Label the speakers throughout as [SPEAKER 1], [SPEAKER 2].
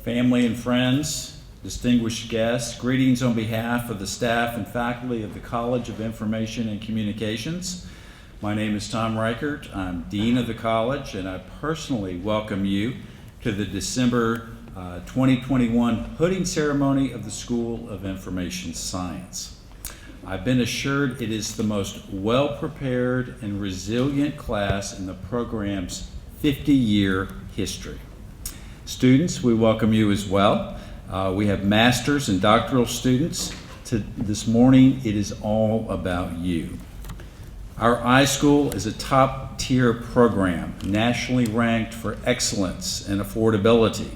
[SPEAKER 1] family and friends, distinguished guests, greetings on behalf of the staff and faculty of the College of Information and Communications. My name is Tom Reichert. I'm Dean of the College, and I personally welcome you to the December 2021 hooding ceremony of the School of Information Science. I've been assured it is the most well-prepared and resilient class in the program's 50-year history. Students, we welcome you as well. We have master's and doctoral students. This morning, it is all about you. Our iSchool is a top-tier program, nationally ranked for excellence and affordability.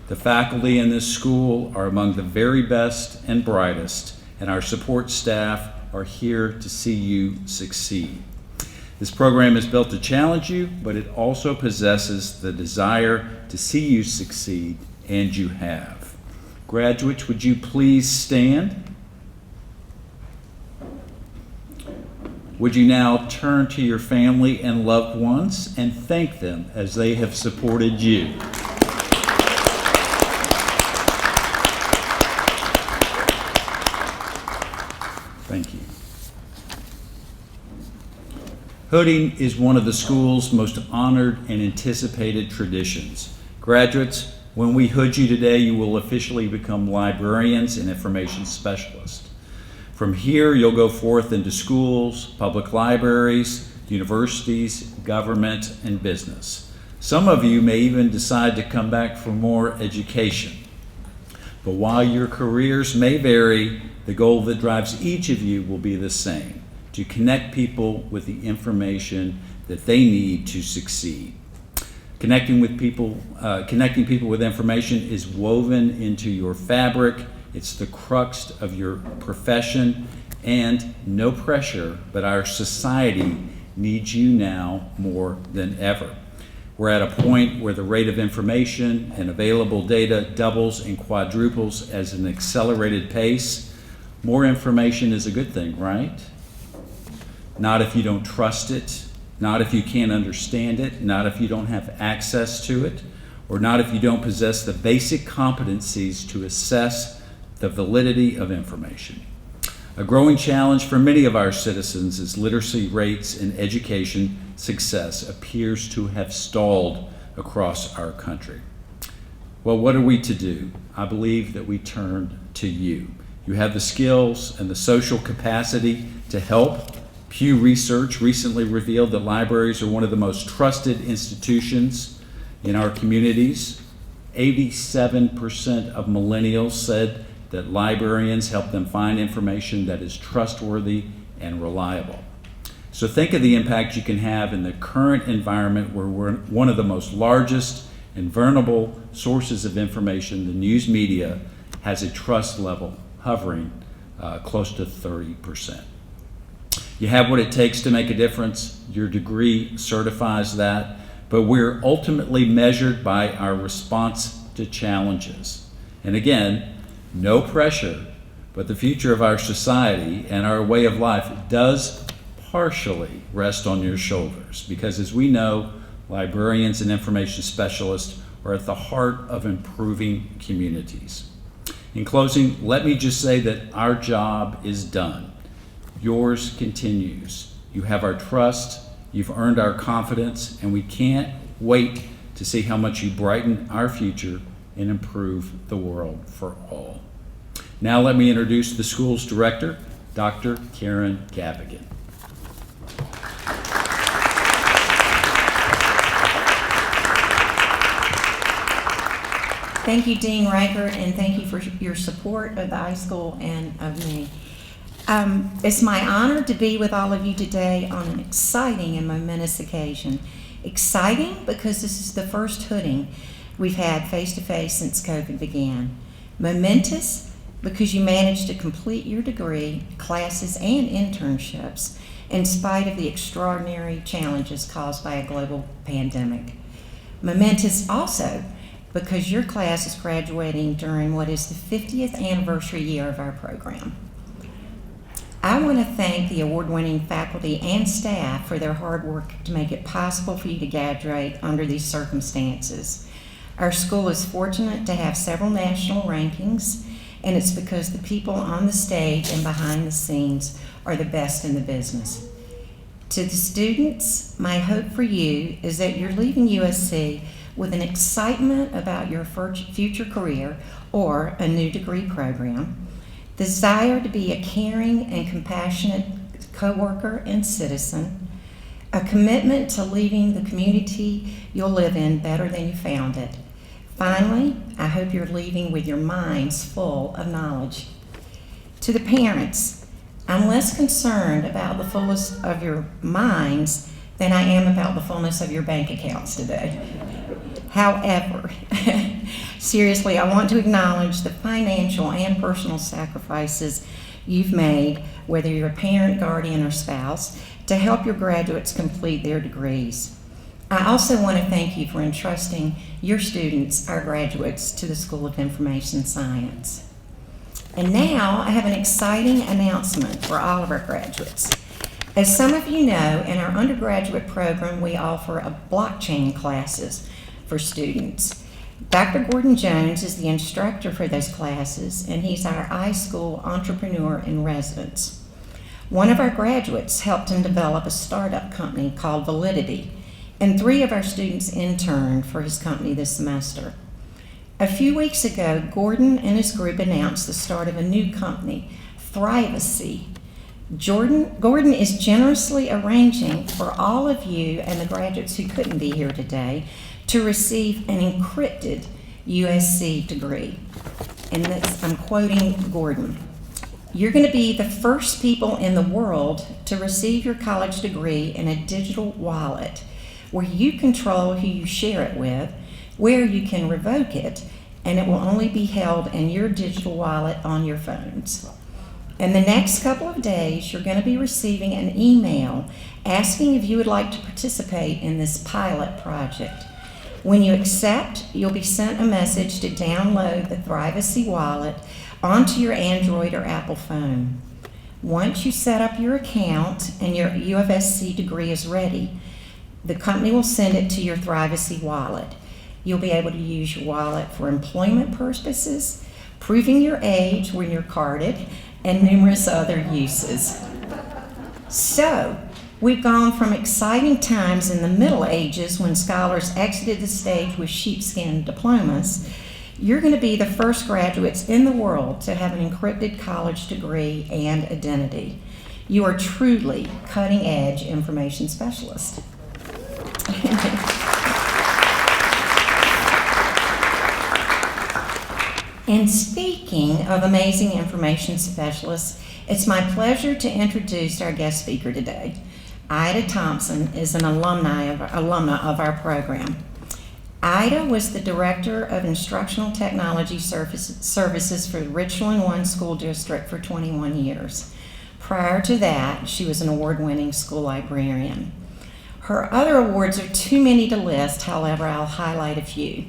[SPEAKER 1] The faculty in this school are among the very best and brightest, and our support staff are here to see you succeed. This program is built to challenge you, but it also possesses the desire to see you succeed, and you have. Graduates, would you please stand? Would you now turn to your family and loved ones and thank them as they have supported you? Thank you. Hooding is one of the school's most honored and anticipated traditions. Graduates, when we hood you today, you will officially become librarians and information specialists. From here, you'll go forth into schools, public libraries, universities, government, and business. Some of you may even decide to come back for more education. But while your careers may vary, the goal that drives each of you will be the same: to connect people with the information that they need to succeed. Connecting people with information is woven into your fabric. It's the crux of your profession, and no pressure, but our society needs you now more than ever. We're at a point where the rate of information and available data doubles and quadruples at an accelerated pace. More information is a good thing, right? Not if you don't trust it, not if you can't understand it, not if you don't have access to it, or not if you don't possess the basic competencies to assess the validity of information. A growing challenge for many of our citizens is literacy rates and education success appears to have stalled across our country. Well, what are we to do? I believe that we turn to you. You have the skills and the social capacity to help. Pew Research recently revealed that libraries are one of the most trusted institutions in our communities. 87% of millennials said that librarians help them find information that is trustworthy and reliable. So think of the impact you can have in the current environment where we're one of the most largest and vulnerable sources of information. The news media has a trust level hovering close to 30%. You have what it takes to make a difference. Your degree certifies that, but we're ultimately measured by our response to challenges. And again, no pressure, but the future of our society and our way of life does partially rest on your shoulders, because as we know, librarians and information specialists are at the heart of improving communities. In closing, let me just say that our job is done. Yours continues. You have our trust, you've earned our confidence, and we can't wait to see how much you brighten our future and improve the world for all. Now let me introduce the school's director, Dr. Karen Gavigan.
[SPEAKER 2] Thank you, Dean Reichert, and thank you for your support of the iSchool and of me. It's my honor to be with all of you today on an exciting and momentous occasion. Exciting because this is the first hooding we've had face-to-face since COVID began. Momentous because you managed to complete your degree, classes, and internships in spite of the extraordinary challenges caused by a global pandemic. Momentous also because your class is graduating during what is the 50th anniversary year of our program. I want to thank the award-winning faculty and staff for their hard work to make it possible for you to graduate under these circumstances. Our school is fortunate to have several national rankings, and it's because the people on the stage and behind the scenes are the best in the business. To the students, my hope for you is that you're leaving USC with an excitement about your future career or a new degree program, desire to be a caring and compassionate coworker and citizen, a commitment to leaving the community you'll live in better than you found it. Finally, I hope you're leaving with your minds full of knowledge. To the parents, I'm less concerned about the fullness of your minds than I am about the fullness of your bank accounts today. However, seriously, I want to acknowledge the financial and personal sacrifices you've made, whether you're a parent, guardian, or spouse, to help your graduates complete their degrees. I also want to thank you for entrusting your students, our graduates, to the School of Information Science. And now I have an exciting announcement for all of our graduates. As some of you know, in our undergraduate program, we offer a blockchain classes for students. Dr. Gordon Jones is the instructor for those classes, and he's our iSchool entrepreneur in residence. One of our graduates helped him develop a startup company called Validity, and 3 of our students interned for his company this semester. A few weeks ago, Gordon and his group announced the start of a new company, Thrivacy. Gordon is generously arranging for all of you and the graduates who couldn't be here today to receive an encrypted USC degree. And I'm quoting Gordon. You're going to be the first people in the world to receive your college degree in a digital wallet where you control who you share it with, where you can revoke it, and it will only be held in your digital wallet on your phones. In the next couple of days, you're going to be receiving an email asking if you would like to participate in this pilot project. When you accept, you'll be sent a message to download the Thrivacy wallet onto your Android or Apple phone. Once you set up your account and your UFSC degree is ready, the company will send it to your Thrivacy wallet. You'll be able to use your wallet for employment purposes, proving your age when you're carded, and numerous other uses. So, we've gone from exciting times in the Middle Ages when scholars exited the stage with sheepskin diplomas. You're going to be the first graduates in the world to have an encrypted college degree and identity. You are truly cutting-edge information specialists. And speaking of amazing information specialists, it's my pleasure to introduce our guest speaker today. Ida Thompson is an alumna of our program. Ida was the Director of Instructional Technology Services for Richland One School District for 21 years. Prior to that, she was an award-winning school librarian. Her other awards are too many to list, however, I'll highlight a few.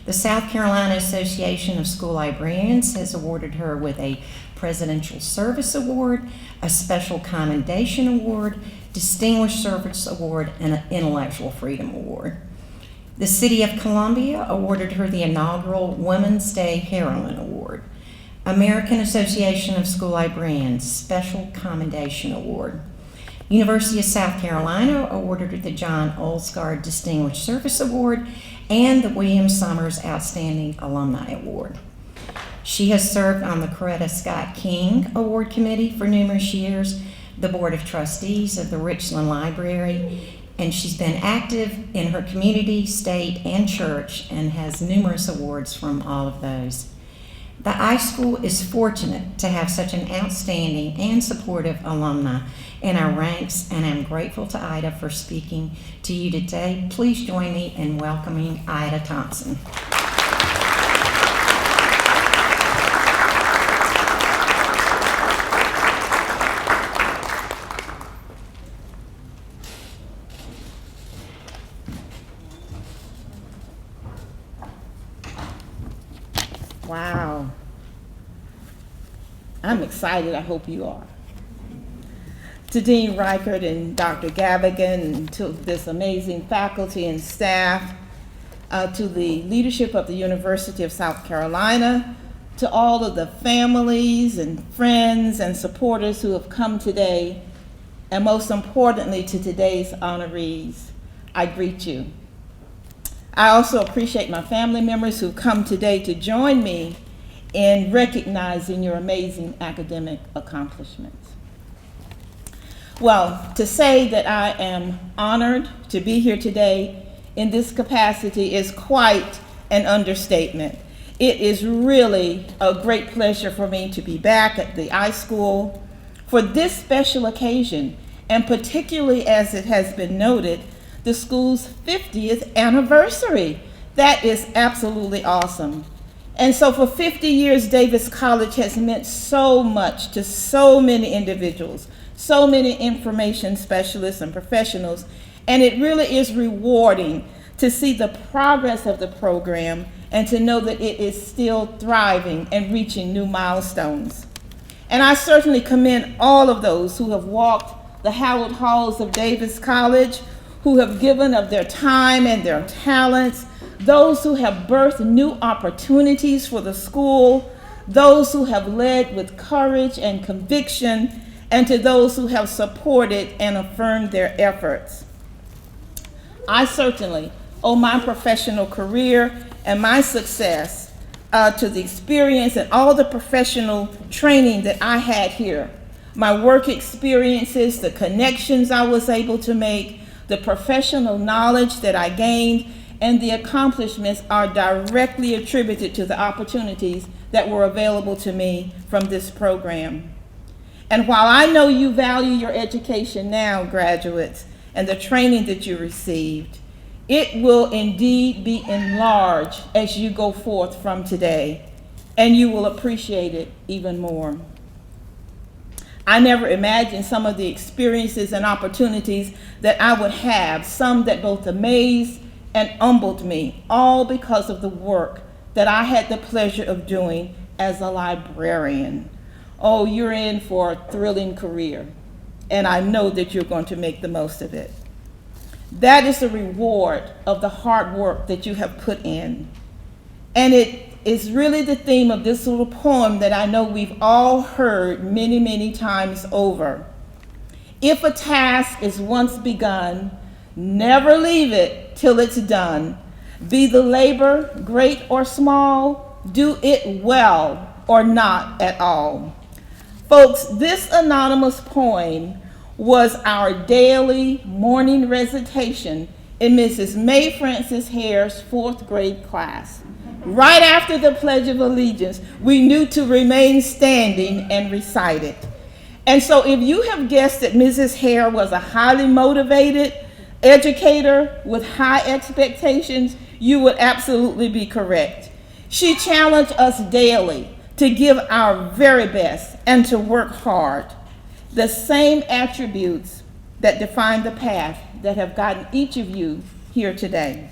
[SPEAKER 2] The South Carolina Association of School Librarians has awarded her with a Presidential Service Award, a Special Commendation Award, Distinguished Service Award, and an Intellectual Freedom Award. The City of Columbia awarded her the inaugural Women's Day Heroine Award. American Association of School Librarians Special Commendation Award. University of South Carolina awarded her the John Olsgaard Distinguished Service Award and the William Summers Outstanding Alumni Award. She has served on the Coretta Scott King Award Committee for numerous years, the Board of Trustees of the Richland Library, and she's been active in her community, state, and church, and has numerous awards from all of those. The iSchool is fortunate to have such an outstanding and supportive alumna in our ranks, and I'm grateful to Ida for speaking to you today. Please join me in welcoming Ida Thompson.
[SPEAKER 3] Wow. I'm excited. I hope you are. To Dean Reichert and Dr. Gavigan and to this amazing faculty and staff,
[SPEAKER 4] to the leadership of the University of South Carolina, to all of the families and friends and supporters who have come today, and most importantly to today's honorees, I greet you. I also appreciate my family members who've come today to join me in recognizing your amazing academic accomplishments. Well, to say that I am honored to be here today in this capacity is quite an understatement. It is really a great pleasure for me to be back at the iSchool for this special occasion, and particularly as it has been noted, the school's 50th anniversary. That is absolutely awesome. And so for 50 years, Davis College has meant so much to so many individuals, so many information specialists and professionals, and it really is rewarding to see the progress of the program and to know that it is still thriving and reaching new milestones. And I certainly commend all of those who have walked the hallowed halls of Davis College, who have given of their time and their talents, those who have birthed new opportunities for the school, those who have led with courage and conviction, and to those who have supported and affirmed their efforts. I certainly owe my professional career and my success to the experience and all the professional training that I had here. My work experiences, the connections I was able to make, the professional knowledge that I gained, and the accomplishments are directly attributed to the opportunities that were available to me from this program. And while I know you value your education now, graduates, and the training that you received, it will indeed be enlarged as you go forth from today, and you will appreciate it even more. I never imagined some of the experiences and opportunities that I would have, some that both amazed and humbled me, all because of the work that I had the pleasure of doing as a librarian. Oh, you're in for a thrilling career, and I know that you're going to make the most of it. That is the reward of the hard work that you have put in. And it is really the theme of this little poem that I know we've all heard many, many times over. If a task is once begun, never leave it till it's done. Be the labor great or small, do it well or not at all. Folks, this anonymous poem was our daily morning recitation in Mrs. May Frances Hare's 4th grade class. Right after the Pledge of Allegiance, we knew to remain standing and recite it. And so if you have guessed that Mrs. Hare was a highly motivated educator with high expectations, you would absolutely be correct. She challenged us daily to give our very best and to work hard. The same attributes that define the path that have gotten each of you here today.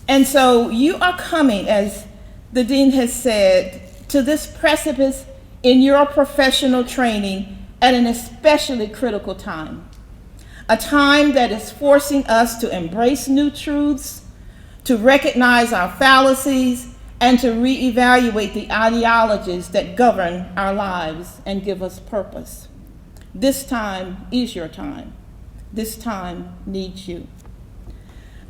[SPEAKER 4] And so you are coming, as the dean has said, to this precipice in your professional training at an especially critical time. A time that is forcing us to embrace new truths, to recognize our fallacies, and to reevaluate the ideologies that govern our lives and give us purpose. This time is your time. This time needs you.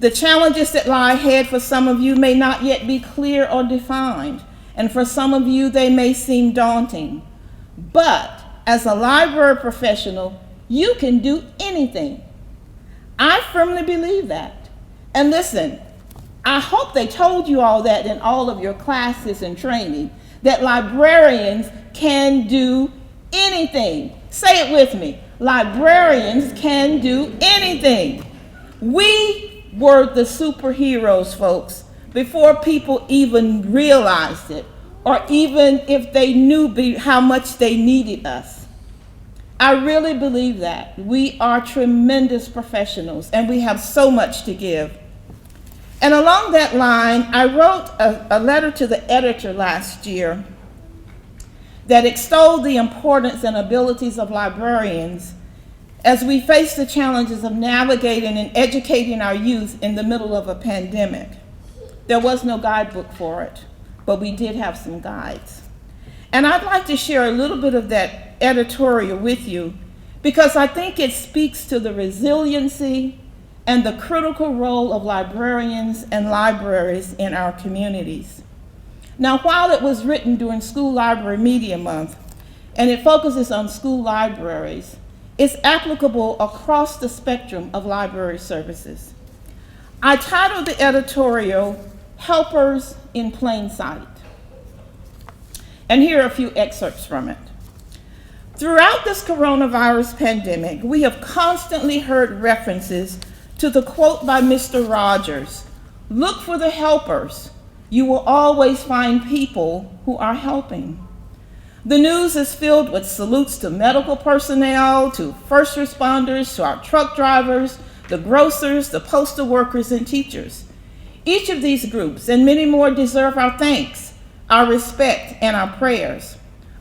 [SPEAKER 4] The challenges that lie ahead for some of you may not yet be clear or defined, and for some of you they may seem daunting. But as a library professional, you can do anything. I firmly believe that. And listen, I hope they told you all that in all of your classes and training, that librarians can do anything. Say it with me. Librarians can do anything. We were the superheroes, folks, before people even realized it, or even if they knew how much they needed us. I really believe that. We are tremendous professionals, and we have so much to give. And along that line, I wrote a letter to the editor last year that extolled the importance and abilities of librarians as we face the challenges of navigating and educating our youth in the middle of a pandemic. There was no guidebook for it, but we did have some guides. And I'd like to share a little bit of that editorial with you because I think it speaks to the resiliency and the critical role of librarians and libraries in our communities. Now, while it was written during School Library Media Month, and it focuses on school libraries, it's applicable across the spectrum of library services. I titled the editorial, Helpers in Plain Sight. And here are a few excerpts from it. Throughout this coronavirus pandemic, we have constantly heard references to the quote by Mr. Rogers, "Look for the helpers. You will always find people who are helping." The news is filled with salutes to medical personnel, to first responders, to our truck drivers, the grocers, the postal workers, and teachers. Each of these groups and many more deserve our thanks, our respect, and our prayers.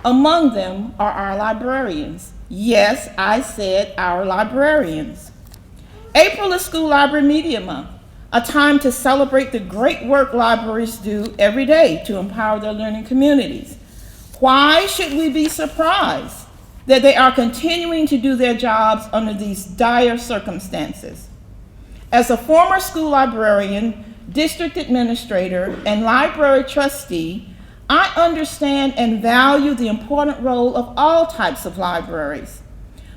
[SPEAKER 4] Among them are our librarians. Yes, I said our librarians. April is School Library Media Month, a time to celebrate the great work libraries do every day to empower their learning communities. Why should we be surprised that they are continuing to do their jobs under these dire circumstances? As a former school librarian, district administrator, and library trustee, I understand and value the important role of all types of libraries.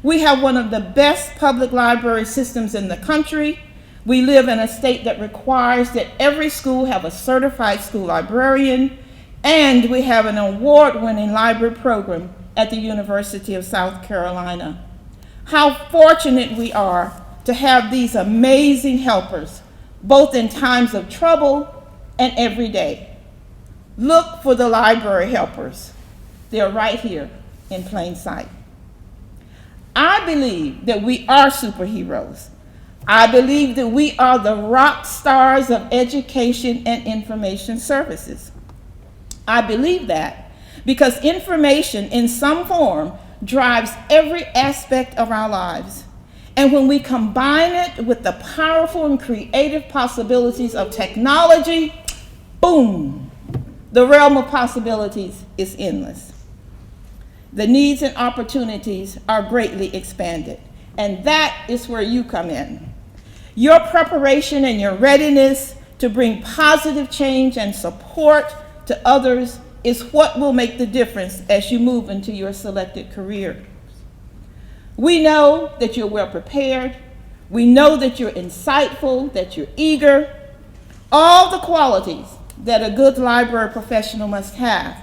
[SPEAKER 4] We have one of the best public library systems in the country. We live in a state that requires that every school have a certified school librarian, and we have an award-winning library program at the University of South Carolina. How fortunate we are to have these amazing helpers, both in times of trouble and every day. Look for the library helpers. They're right here in plain sight. I believe that we are superheroes. I believe that we are the rock stars of education and information services. I believe that because information in some form drives every aspect of our lives. And when we combine it with the powerful and creative possibilities of technology, boom, the realm of possibilities is endless. The needs and opportunities are greatly expanded, and that is where you come in. Your preparation and your readiness to bring positive change and support to others is what will make the difference as you move into your selected career. We know that you're well prepared. We know that you're insightful, that you're eager, all the qualities that a good library professional must have.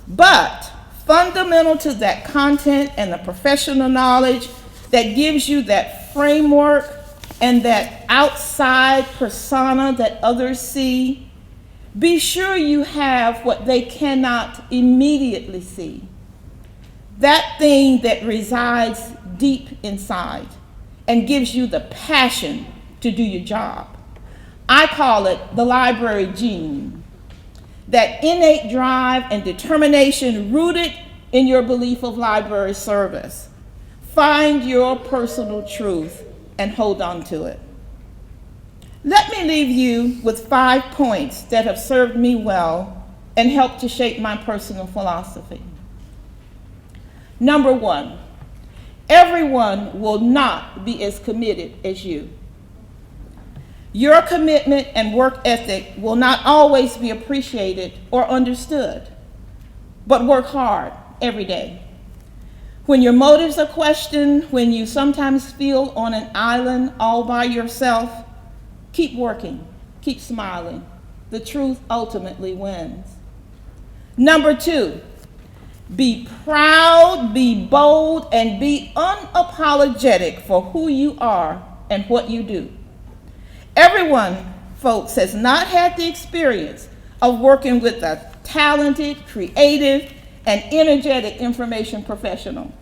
[SPEAKER 4] But fundamental to that content and the professional knowledge that gives you that framework and that outside persona that others see, be sure you have what they cannot immediately see. That thing that resides deep inside and gives you the passion to do your job. I call it the library gene. That innate drive and determination rooted in your belief of library service. Find your personal truth and hold on to it. Let me leave you with 5 points that have served me well and helped to shape my personal philosophy. Number 1, everyone will not be as committed as you. Your commitment and work ethic will not always be appreciated or understood, but work hard every day. When your motives are questioned, when you sometimes feel on an island all by yourself, keep working, keep smiling. The truth ultimately wins. Number 2, be proud, be bold, and be unapologetic for who you are and what you do. Everyone, folks, has not had the experience of working with a talented, creative, and energetic information professional.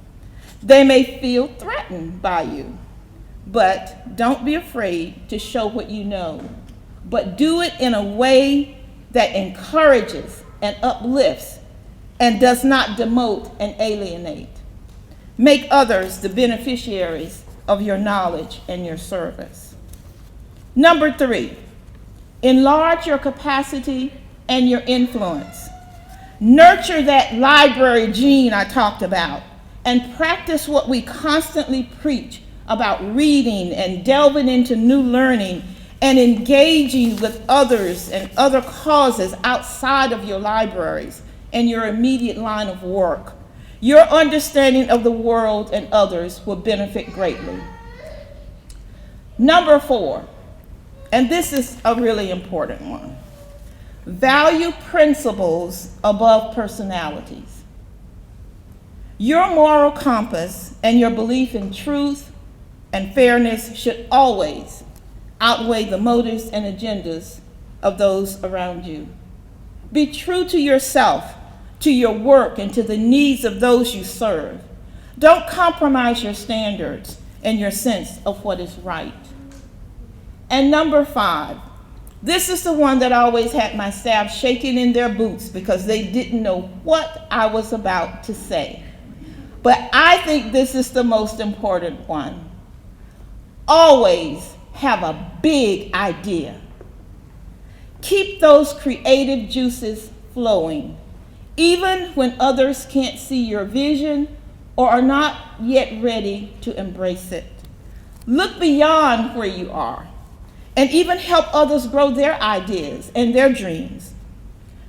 [SPEAKER 4] They may feel threatened by you, but don't be afraid to show what you know, but do it in a way that encourages and uplifts and does not demote and alienate. Make others the beneficiaries of your knowledge and your service. Number 3, enlarge your capacity and your influence. Nurture that library gene I talked about, and practice what we constantly preach about reading and delving into new learning and engaging with others and other causes outside of your libraries and your immediate line of work. Your understanding of the world and others will benefit greatly. Number 4, and this is a really important one. Value principles above personalities. Your moral compass and your belief in truth and fairness should always outweigh the motives and agendas of those around you. Be true to yourself, to your work, and to the needs of those you serve. Don't compromise your standards and your sense of what is right. And number 5, this is the one that always had my staff shaking in their boots because they didn't know what I was about to say. But I think this is the most important one. Always have a big idea. Keep those creative juices flowing, even when others can't see your vision or are not yet ready to embrace it. Look beyond where you are and even help others grow their ideas and their dreams.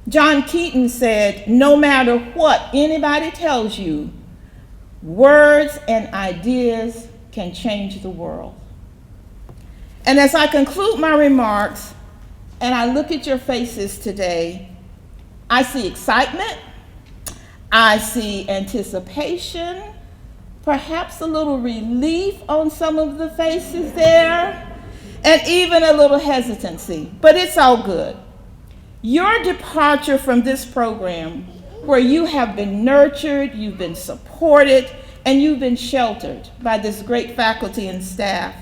[SPEAKER 4] John Keaton said, no matter what anybody tells you, words and ideas can change the world. And as I conclude my remarks and I look at your faces today, I see excitement, I see anticipation, perhaps a little relief on some of the faces there, and even a little hesitancy, but it's all good. Your departure from this program, where you have been nurtured, you've been supported, and you've been sheltered by this great faculty and staff,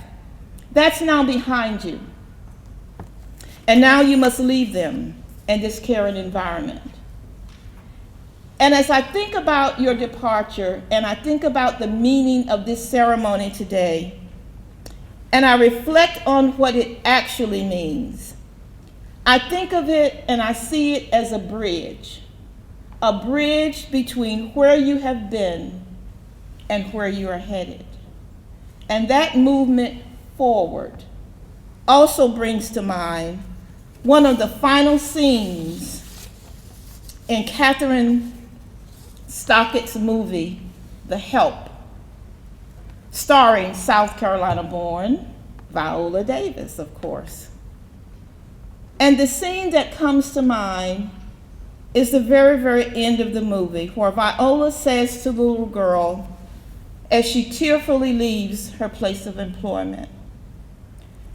[SPEAKER 4] that's now behind you. And now you must leave them and this caring environment. And as I think about your departure and I think about the meaning of this ceremony today, and I reflect on what it actually means, I think of it and I see it as a bridge between where you have been and where you are headed. And that movement forward also brings to mind one of the final scenes in Catherine Stockett's movie, The Help, starring South Carolina-born Viola Davis, of course. And the scene that comes to mind is the very, very end of the movie, where Viola says to the little girl as she tearfully leaves her place of employment.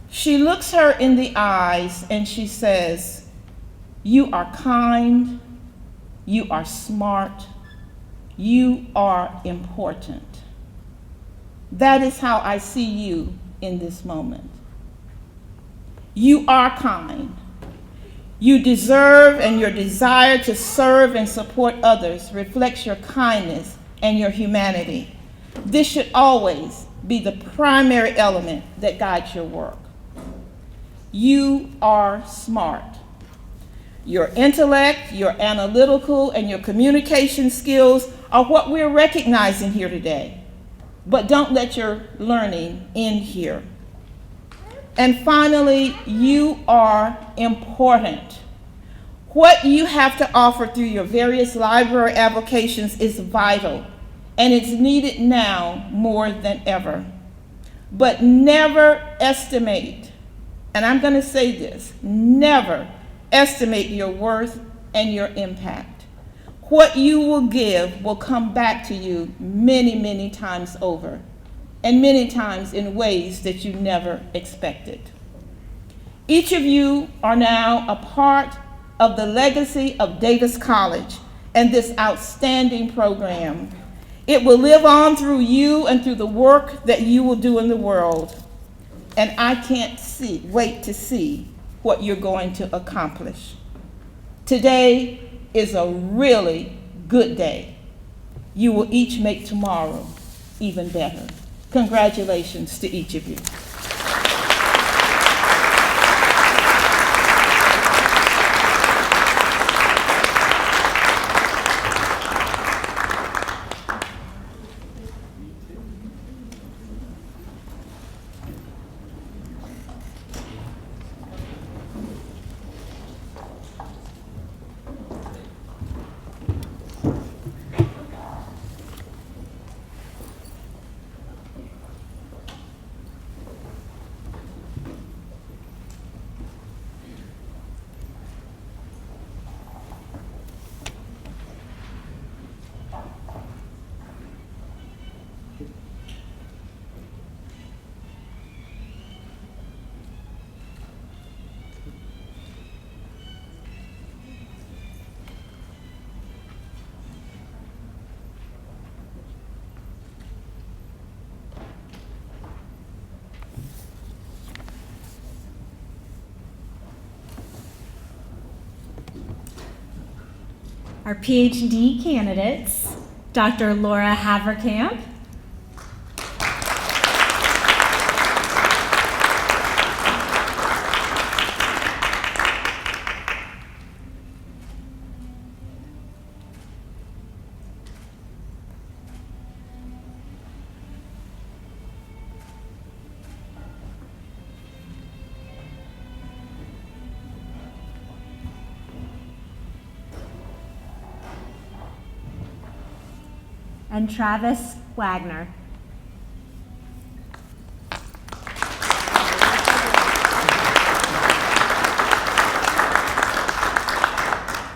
[SPEAKER 4] She looks her in the eyes and she says, "You are kind, you are smart, you are important." That is how I see you in this moment. You are kind. You deserve, and your desire to serve and support others reflects your kindness and your humanity. This should always be the primary element that guides your work. You are smart. Your intellect, your analytical, and your communication skills are what we're recognizing here today. But don't let your learning end here. And finally, you are important. What you have to offer through your various library applications is vital, and it's needed now more than ever. But never estimate, and I'm going to say this, never estimate your worth and your impact. What you will give will come back to you many, many times over, and many times in ways that you never expected. Each of you are now a part of the legacy of Davis College and this outstanding program. It will live on through you and through the work that you will do in the world. And I can't wait to see what you're going to accomplish. Today is a really good day. You will each make tomorrow even better. Congratulations to each of you.
[SPEAKER 5] Our PhD candidates, Dr. Laura Haverkamp, and Travis Wagner.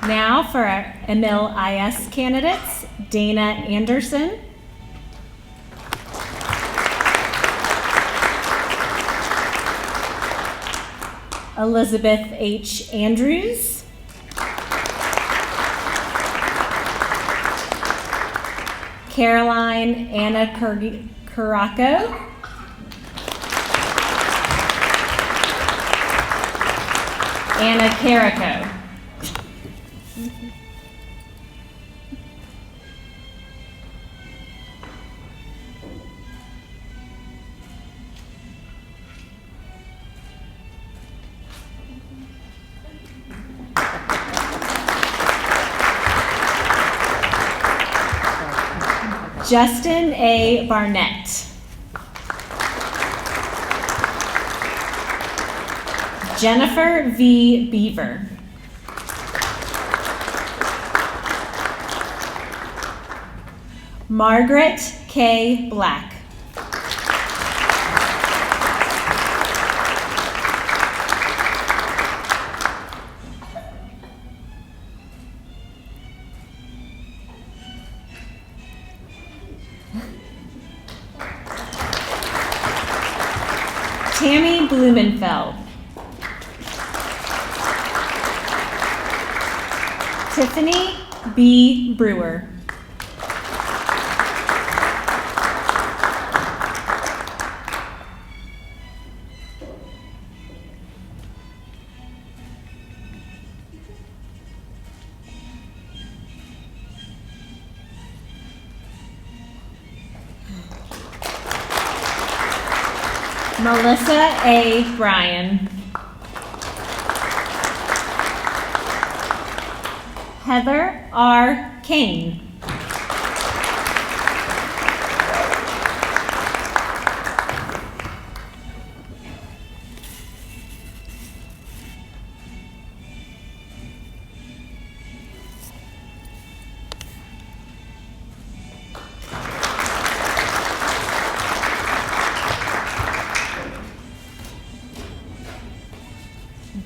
[SPEAKER 5] Now for our Emil IS candidates, Dana Anderson, Elizabeth H. Andrews, Caroline Anna Caraco, Anna Caraco. Justin A. Barnett. Jennifer V. Beaver. Margaret K. Black. Tammy Blumenfeld. Tiffany B. Brewer. Melissa A. Bryan. Heather R. Kane.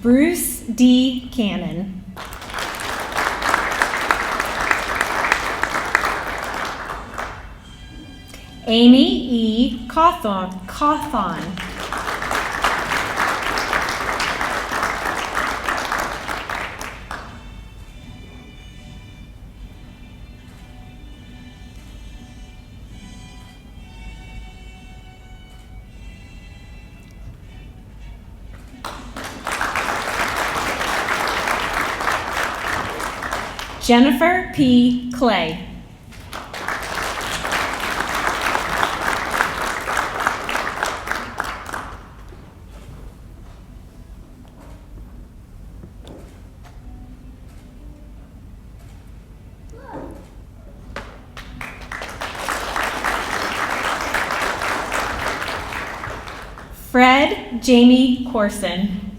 [SPEAKER 5] Bruce D. Cannon. Amy E. Cawthon. Jennifer P. Clay. Red, Jamie Corson.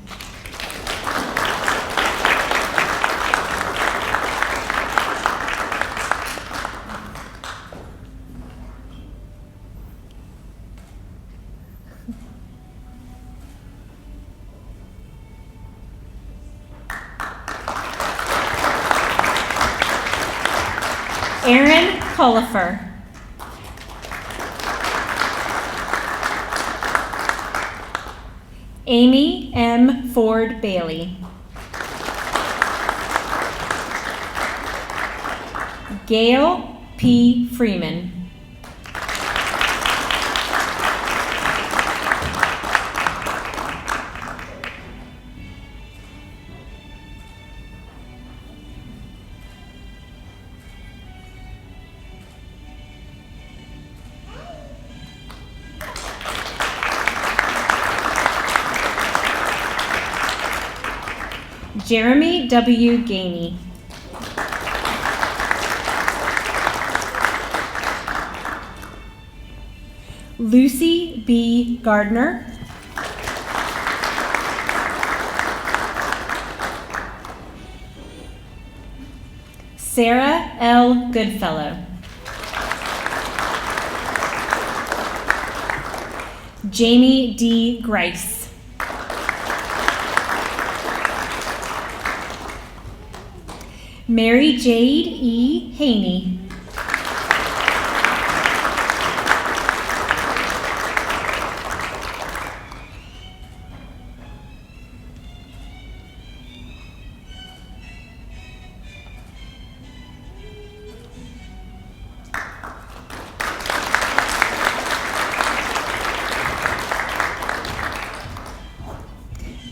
[SPEAKER 5] Aaron Cullifer. Amy M. Ford Bailey. Gail P. Freeman. Jeremy W. Gainey. Lucy B. Gardner. Sarah L. Goodfellow. Jamie D. Grice. Mary Jade E. Haney.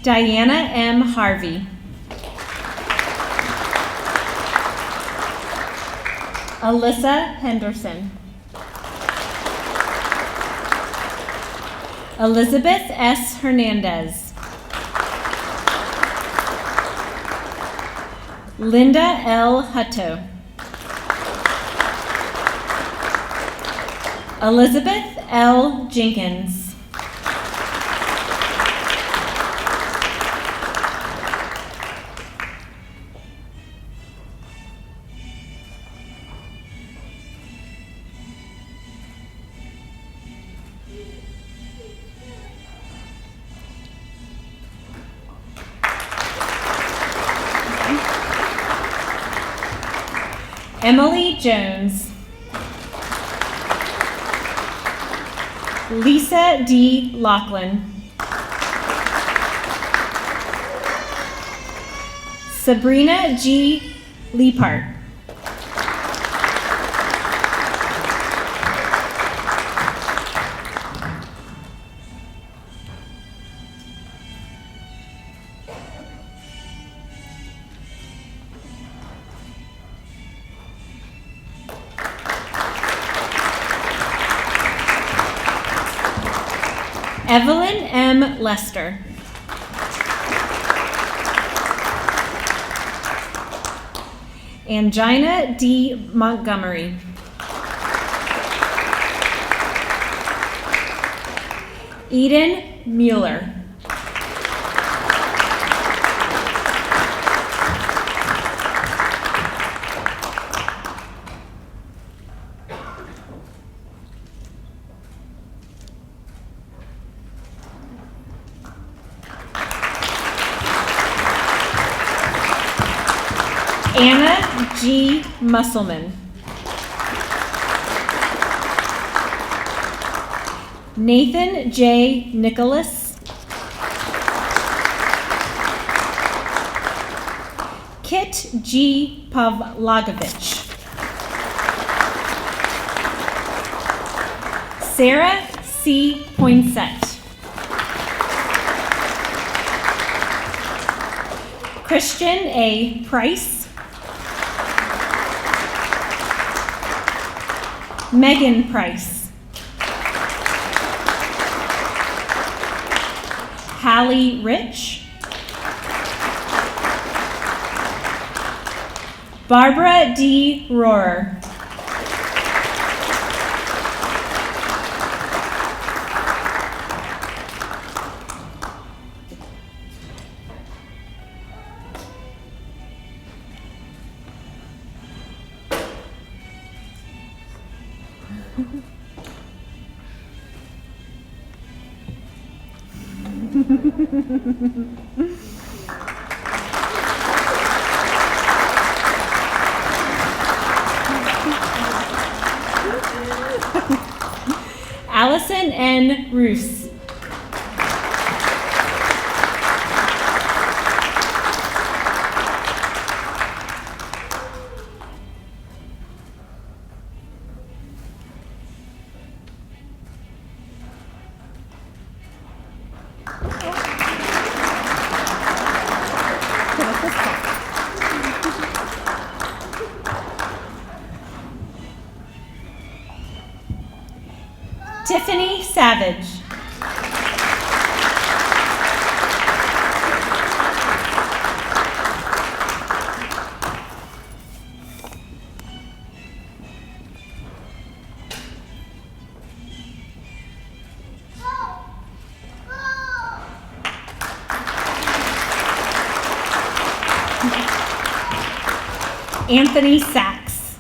[SPEAKER 5] Diana M. Harvey. Alyssa Henderson. Elizabeth S. Hernandez. Linda L. Hutto. Elizabeth L. Jenkins. Emily Jones. Lisa D. Lachlan. Sabrina G. Leapart. Evelyn M. Lester. Angina D. Montgomery. Eden Mueller. Anna G. Musselman. Nathan J. Nicholas. Kit G. Pavlogovich. Sarah C. Poinsett. Christian A. Price. Megan Price. Hallie Rich. Barbara D. Rohrer. Allison N. Roos. Tiffany Savage. Anthony Sachs.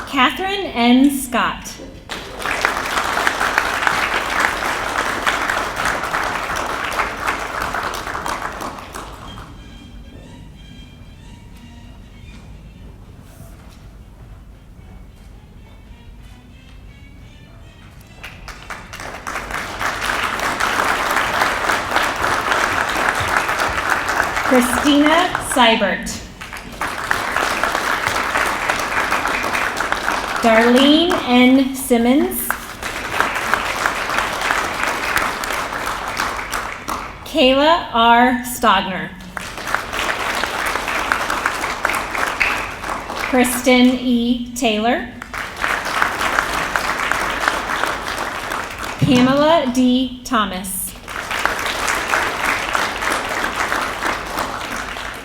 [SPEAKER 5] Catherine N. Scott. Christina Seibert. Darlene N. Simmons. Kayla R. Stogner. Kristen E. Taylor. Pamela D. Thomas.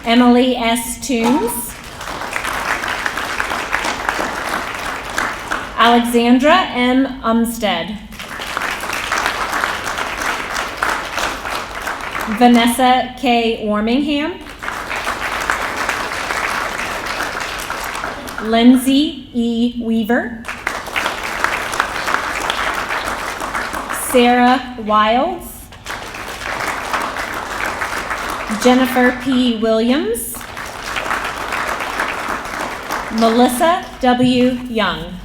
[SPEAKER 5] Emily S. Toombs. Alexandra M. Umstead. Vanessa K. Warmingham. Lindsay E. Weaver. Sarah Wiles. Jennifer P. Williams. Melissa W. Young.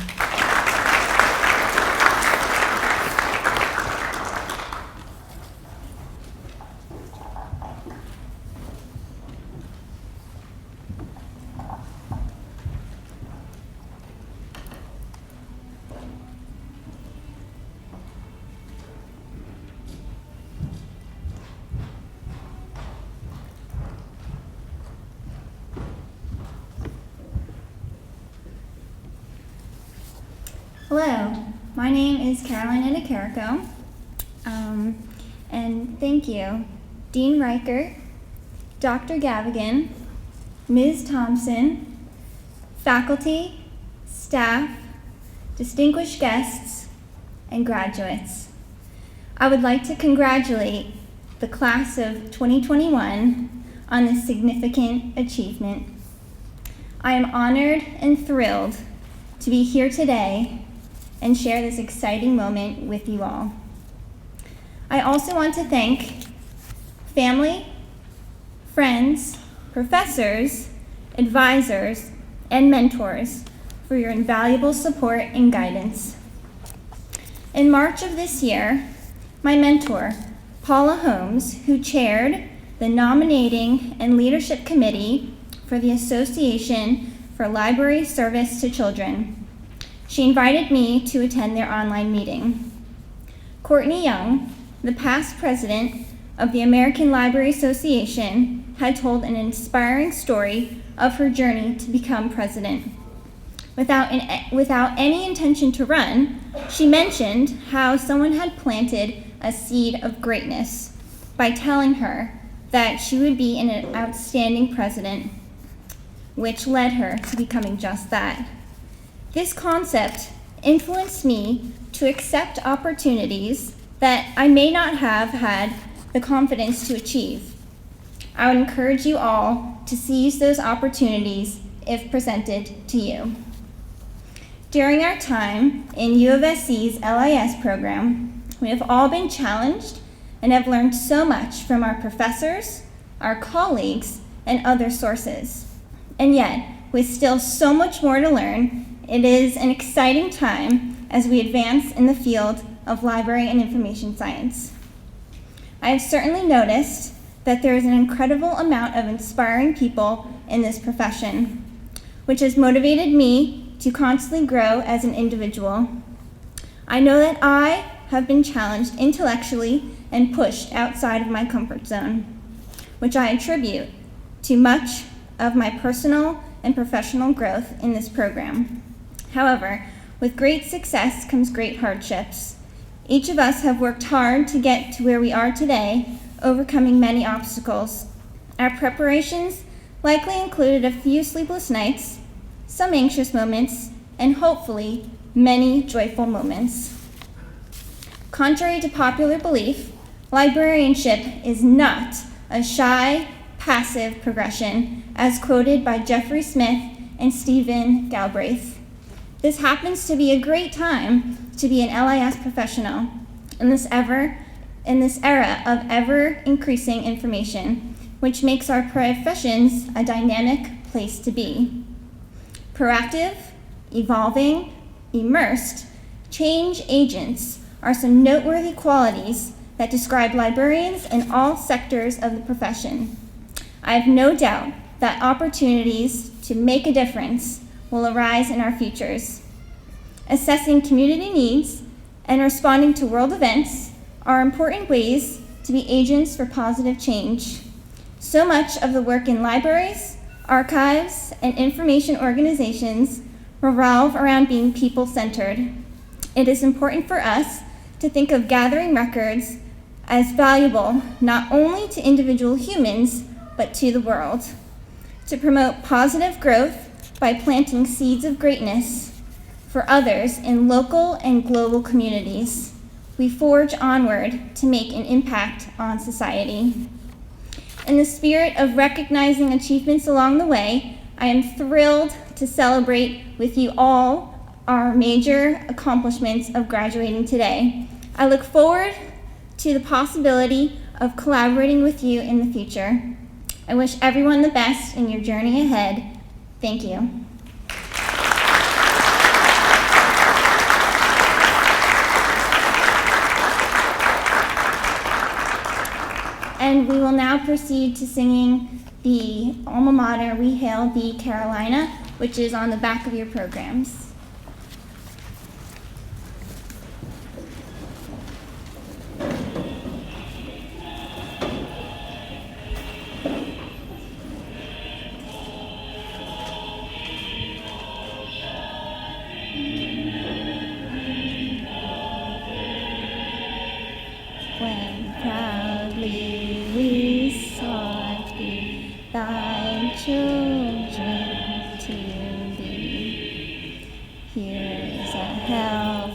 [SPEAKER 6] Hello, my name is Caroline Edicarico, and thank you, Dean Reichert, Dr. Gavigan, Ms. Thompson, faculty, staff, distinguished guests, and graduates. I would like to congratulate the class of 2021 on this significant achievement. I am honored and thrilled to be here today and share this exciting moment with you all. I also want to thank family, friends, professors, advisors, and mentors for your invaluable support and guidance. In March of this year, my mentor, Paula Holmes, who chaired the Nominating and Leadership Committee for the Association for Library Service to Children, she invited me to attend their online meeting. Courtney Young, the past president of the American Library Association, had told an inspiring story of her journey to become president. Without any intention to run, she mentioned how someone had planted a seed of greatness by telling her that she would be an outstanding president, which led her to becoming just that. This concept influenced me to accept opportunities that I may not have had the confidence to achieve. I would encourage you all to seize those opportunities if presented to you. During our time in U of SC's LIS program, we have all been challenged and have learned so much from our professors, our colleagues, and other sources. And yet, with still so much more to learn, it is an exciting time as we advance in the field of library and information science. I have certainly noticed that there is an incredible amount of inspiring people in this profession, which has motivated me to constantly grow as an individual. I know that I have been challenged intellectually and pushed outside of my comfort zone, which I attribute to much of my personal and professional growth in this program. However, with great success comes great hardships. Each of us have worked hard to get to where we are today, overcoming many obstacles. Our preparations likely included a few sleepless nights, some anxious moments, and hopefully many joyful moments. Contrary to popular belief, librarianship is not a shy, passive progression, as quoted by Jeffrey Smith and Stephen Galbraith. This happens to be a great time to be an LIS professional in this era of ever-increasing information, which makes our professions a dynamic place to be. Proactive, evolving, immersed, change agents are some noteworthy qualities that describe librarians in all sectors of the profession. I have no doubt that opportunities to make a difference will arise in our futures. Assessing community needs and responding to world events are important ways to be agents for positive change. So much of the work in libraries, archives, and information organizations revolve around being people-centered. It is important for us to think of gathering records as valuable not only to individual humans, but to the world. To promote positive growth by planting seeds of greatness for others in local and global communities, we forge onward to make an impact on society. In the spirit of recognizing achievements along the way, I am thrilled to celebrate with you all our major accomplishments of graduating today. I look forward to the possibility of collaborating with you in the future. I wish everyone the best in your journey ahead. Thank you. And we will now proceed to singing the alma mater We Hail Thee Carolina, which is on the back of your programs. When proudly we sought thee, thy children to thee, here is a help.